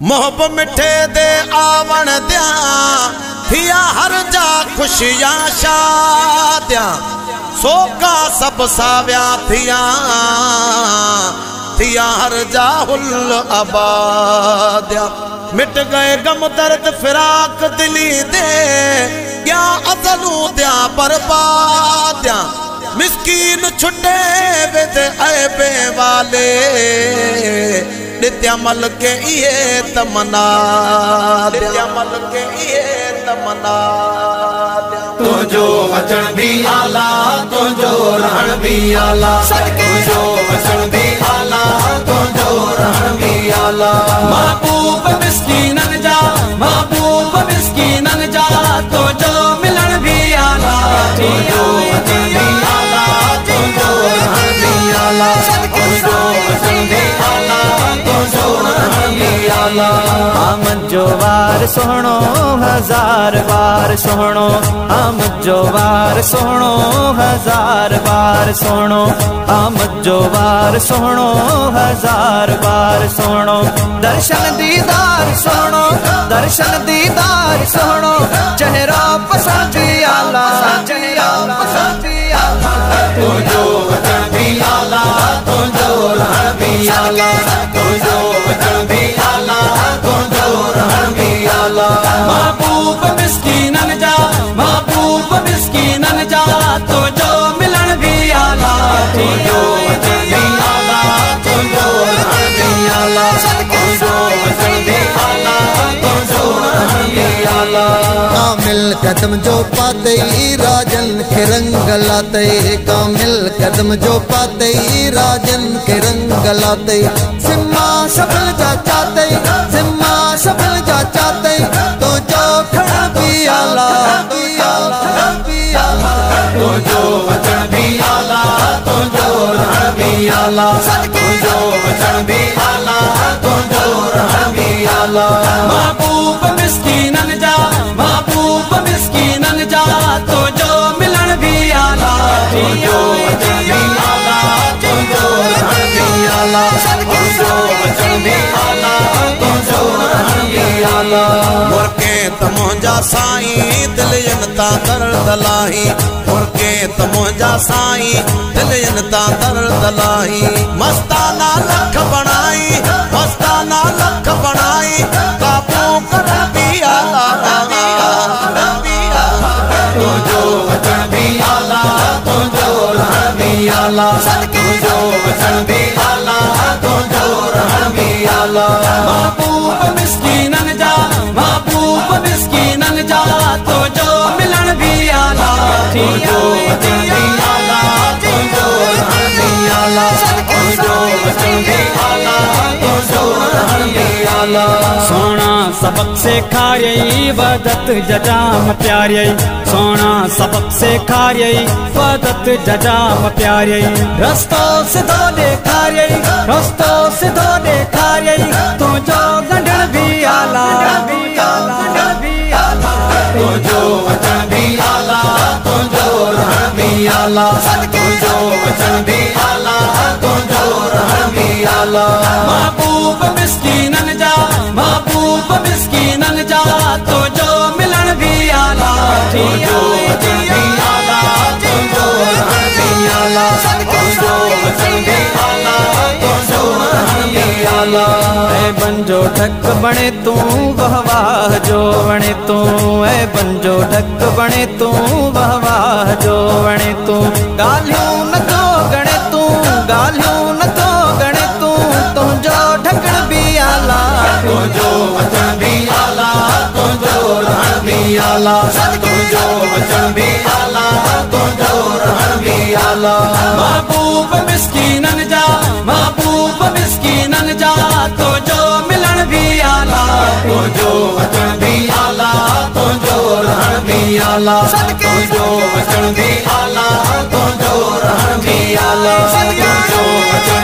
मोहब मिठे दे आवण दिया थिया हर जा खुशियां शादियां सोका सब साव्या थिया हर जा हुल आबादिया मिट गए गम दर्द फिराक दिली दे क्या अजलू दिया बर्बादिया मिस्कीन छुटे विद ऐबे वाले नित्यामल के ये तमन्ना नित्यामल के ये तमन्ना तुझो अचण भी आला तुझो रहण भी आला तुझो अचण भी आला तुझो रहण भी आला महबूब मिस्कीनन जा महबूब मिस्कीनन जा तुझो मिलन भी आला तुझो अचण भी आला तुझो रहण भी आला तुझो अचण भी आला तुझो रहण भी आला आमद जो वार सोहणो हजार बार सोहणो आमद जो वार सोहणो हजार बार सोहणो आमद जो वार सोहणो हजार बार सोहणो दर्शन दीदार सोहणो दर्शन दीदार सोहणो चेहरा पसंद भी आला चेहरा पसंद भी आला तुझो वचन भी आला तुझो रहण भी आला तुझो वचन भी आला तुझो रहण भी आला महबूब मिस्कीनन जा महबूब मिस्कीनन जा तुझो मिलन भी आला तुझो वचन भी आला तुझो रहण भी आला तुझो वचन भी आला तुझो रहण भी आला कामिल कदम जो पाते राजन के रंग लाते कामिल कदम जो पाते राजन के रंग लाते सिम्मा सफल जा चाहते सिम्मा सफल जा चाहते तो जो खड़ा भी आला तुझो वचन भी आला तुझो रहण भी आला तुझो वचन भी आला तुझो रहण भी आला महबूब मिस्कीनन जा महबूब मिस्कीनन जा तुझो मिलन भी आला तुझो वचन भी आला तुझो रहण भी आला तुझो वचन भी आला तुझो रहण भी आला मुर्के तमोजा साईं दिल यनता दर्द लाही मुर्के तमोजा साईं दिल यनता दर्द लाही मस्ताना लख बनाई मस्ताना लख बनाई काबू कर भी आला तुझो वचन भी आला तुझो रहण भी आला तुझो वचन भी आला तुझो रहण भी आला महबूब मिस्कीनन जा महबूब मिस्कीनन जा तुझो मिलन भी आला तुझो वचन भी आला तुझो रहण भी आला तुझो वचन भी आला तुझो रहण भी आला सोना सबक सिखाई वदत जजाम प्यारी सोना सबक सिखाई वदत जजाम प्यारी रस्तो सिधो देखारी रस्तो सिधो देखारी तुझो गंढण भी आला तुझो वचन भी आला तुझो रहण भी आला तुझो वचन भी आला तुझो रहण भी आला महबूब मिस्कीनन जा महबूब मिस्कीनन जा तुझो मिलन भी आला तुझो वचन भी आला तुझो रहण भी आला तुझो वचन भी आला तुझो रहण भी आला ऐ बंजो ढक बने तू वाह जो बने तू ऐ बंजो ढक बने तू वाह जो बने तू गालियों न तो गणे तू गालियों न तो गणे तू तुझो ढकण भी आला तुझो वचन भी आला तुझो रहण भी आला तुझो वचन भी आला तुझो रहण भी आला महबूब मिस्कीनन जा महबूब मिस्कीनन जा तुझो मिलन भी आला तुझो वचन भी आला तुझो रहण भी आला तुझो वचन भी आला तुझो रहण भी आला तुझो वचन